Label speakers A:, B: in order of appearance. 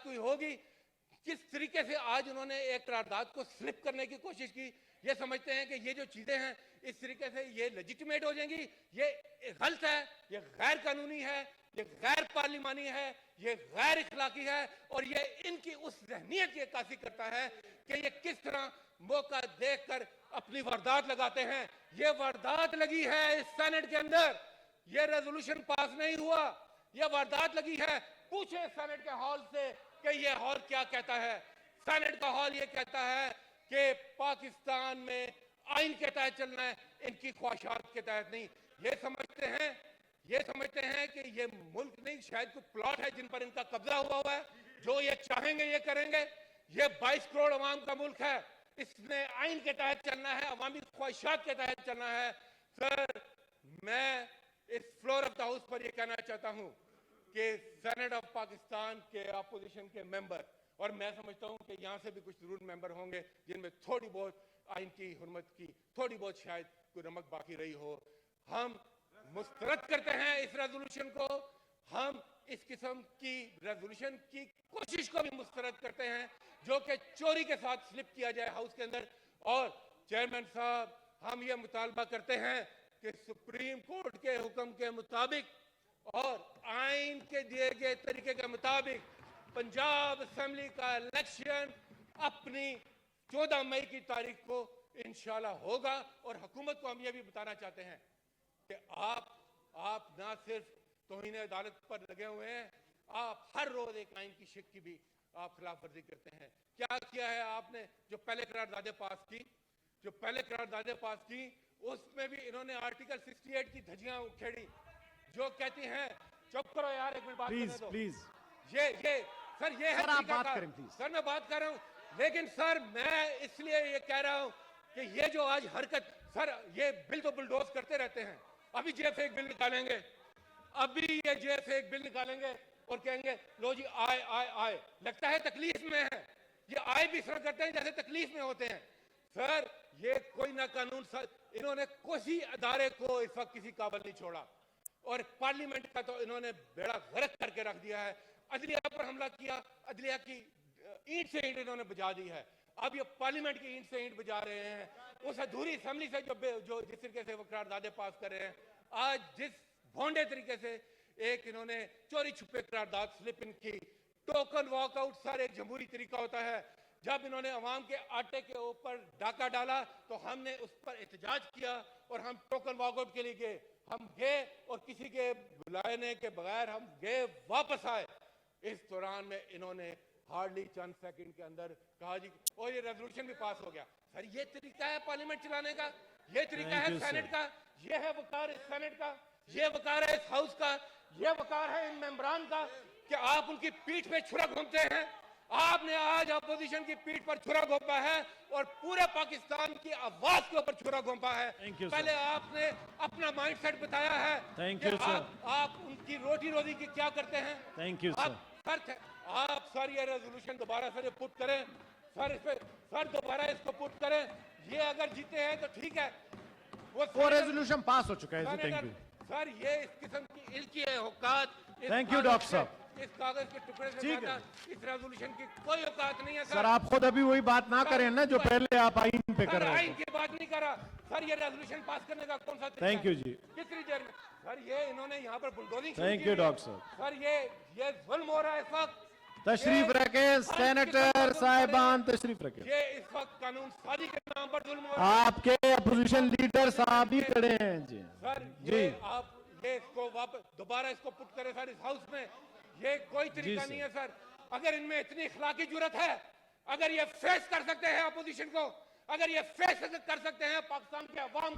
A: कोई होगी। किस तरीके से आज उन्होंने एक करारदाद को स्लिप करने की कोशिश की, ये समझते हैं कि ये जो चीजें हैं इस तरीके से ये लेजिटिमेट हो जाएंगी। ये गलत है, ये गैर कानूनी है, ये गैर पार्लिमानी है, ये गैर इखलाकी है और ये इनकी उस ज़हनियत की अक्कासी करता है कि ये किस तरह मौका देखकर अपनी वारदात लगाते हैं। ये वारदात लगी है इस सेनेट के अंदर, ये रेजोल्यूशन पास नहीं हुआ, ये वारदात लगी है। पूछे सेनेट के हॉल से कि ये हॉल क्या कहता है। सेनेट का हॉल ये कहता है कि पाकिस्तान में आइन के तहत चलना है, इनकी ख्वाहिशात के तहत नहीं। ये समझते हैं कि ये मुल्क नहीं, शायद कोई प्लॉट है जिन पर इनका कब्जा हुआ है, जो ये चाहेंगे ये करेंगे। ये 22 करोड़ अवाम का मुल्क है, इसमें आइन के तहत चलना है, अवामी ख्वाहिशात के तहत चलना है। सर, मैं इस फ्लोर ऑफ द हाउस पर यह कहना चाहता हूं कि सेनेट ऑफ पाकिस्तान के अपोजिशन के मेंबर, और मैं समझता हूं कि यहां से भी कुछ जरूर मेंबर होंगे जिनमें थोड़ी बहुत आइन की हुर्मत की थोड़ी बहुत शायद कोई रमक बाकी रही हो, हम मुस्तरद करते हैं इस रेजोल्यूशन को। हम इस किस्म की रेजोल्यूशन की कोशिश को भी मुस्तरद करते हैं जो कि चोरी के साथ स्लिप किया जाए हाउस के अंदर। और चेयरमैन साहब, हम ये मुतालबा करते हैं कि सुप्रीम कोर्ट के हुक्म के मुताबिक और आइन के दिए गए तरीके के मुताबिक पंजाब असेंबली का इलेक्शन अपनी 14 मई की तारीख को इंशाल्लाह होगा। और हुकूमत को हम ये भी बताना चाहते हैं कि आप ना सिर्फ तौहीन अदालत पर लगे हुए हैं, आप हर रोज एक आइन की शिक की भी आप खिलाफ वर्जी करते हैं। क्या किया है आपने? जो पहले करारदादें पास की उसमें भी इन्होंने आर्टिकल 68 की धज्जियां उखेड़ी जो कहती हैं, चुप करो यार, एक मिनट बात करने दो।
B: प्लीज
A: ये सर, ये है
B: आप बात करें प्लीज।
A: सर, मैं बात कर रहा हूं, लेकिन सर मैं इसलिए ये कह रहा हूं कि ये जो आज हरकत, सर ये बिल तो बुलडोज करते रहते हैं। अभी जेफेक बिल निकालेंगे, और कहेंगे लो जी आए, लगता है तकलीफ में है। ये आए भी सर करते हैं जैसे तकलीफ में होते हैं। सर ये कोई ना कानून, सर इन्होंने किसी अदारे को इस वक्त किसी काबिल नहीं छोड़ा और पार्लियामेंट का तो इन्होंने बेड़ा गर्क करके रख दिया है। अदलिया पर हमला किया, अदलिया की ईंट से ईंट इन्होंने बजा दी है। अब ये पार्लियामेंट की ईंट से ईंट बजा रहे हैं, उस अधूरी असेंबली से जो जिस तरीके से वो करारदादे पास कर रहे हैं। आज जिस भोंडे तरीके से एक इन्होंने चोरी छुपे करारदाद स्लिप इन की, टोकन वॉकआउट सर एक जमहूरी तरीका होता है। जब इन्होंने अवाम के आटे के ऊपर डाका डाला तो हमने उस पर एहतजाज किया और हम टोकन वॉकआउट के लिए गए। हम गए और किसी के बुलाने के बगैर हम गए, वापस आए। इस दौरान में इन्होंने हार्डली चंद सेकंड के अंदर कहा जी और ये रेजोल्यूशन भी पास हो गया। सर ये तरीका है पार्लियामेंट चलाने का, ये तरीका है सेनेट का, ये है वकार इस सेनेट का, ये वकार है इस हाउस का, ये वकार है इन मेंबरान का कि आप उनकी पीठ पे छुरा घूमते हैं। आपने आज अपोजिशन की पीठ पर छुरा घोंपा है और पूरे पाकिस्तान की आवाज के ऊपर छुरा घोंपा है। पहले आपने अपना माइंडसेट बताया है कि आप उनकी रोटी रोजी की क्या करते हैं।
B: Thank you sir.
A: आप सर ये रेजोल्यूशन दोबारा सर पुट करें, सर इस पे सर दोबारा इसको पुट करें। ये अगर जीते हैं तो ठीक है,
B: वो रेजोल्यूशन पास हो चुका है। Thank you
A: sir. ये इस किस्म की इनकी औकात,
B: थैंक यू डॉक्टर साहब,
A: इस कागज के टुकड़े से ज्यादा इस रेजोल्यूशन की कोई औकात नहीं है
B: सर। आप खुद अभी वही बात ना करें ना जो पहले आप आइन पे कर रहे हैं।
A: आइन की बात नहीं कर रहा सर, ये रेजोल्यूशन पास करने का कौन सा तरीका है?
B: थैंक यू जी।
A: कितनी देर में सर ये इन्होंने यहाँ पर बुलडोजिंग।
B: थैंक यू डॉक्टर साहब।
A: सर ये जुल्म हो रहा है इस वक्त।
B: तशरीफ रखें सेनेटर साहिबान, तशरीफ रखें।
A: ये इस वक्त कानून साजी के नाम पर जुल्म हो रहा है।
B: आपके अपोजिशन लीडर साहब भी खड़े हैं जी।
A: सर ये आप ये इसको वापस दोबारा इसको पुट करें सर इस हाउस में। ये कोई तरीका नहीं है सर। अगर इनमें इतनी इखलाकी जुर्रत है, अगर ये फेस कर सकते हैं अपोजिशन को, अगर ये फेस कर सकते हैं पाकिस्तान के अवाम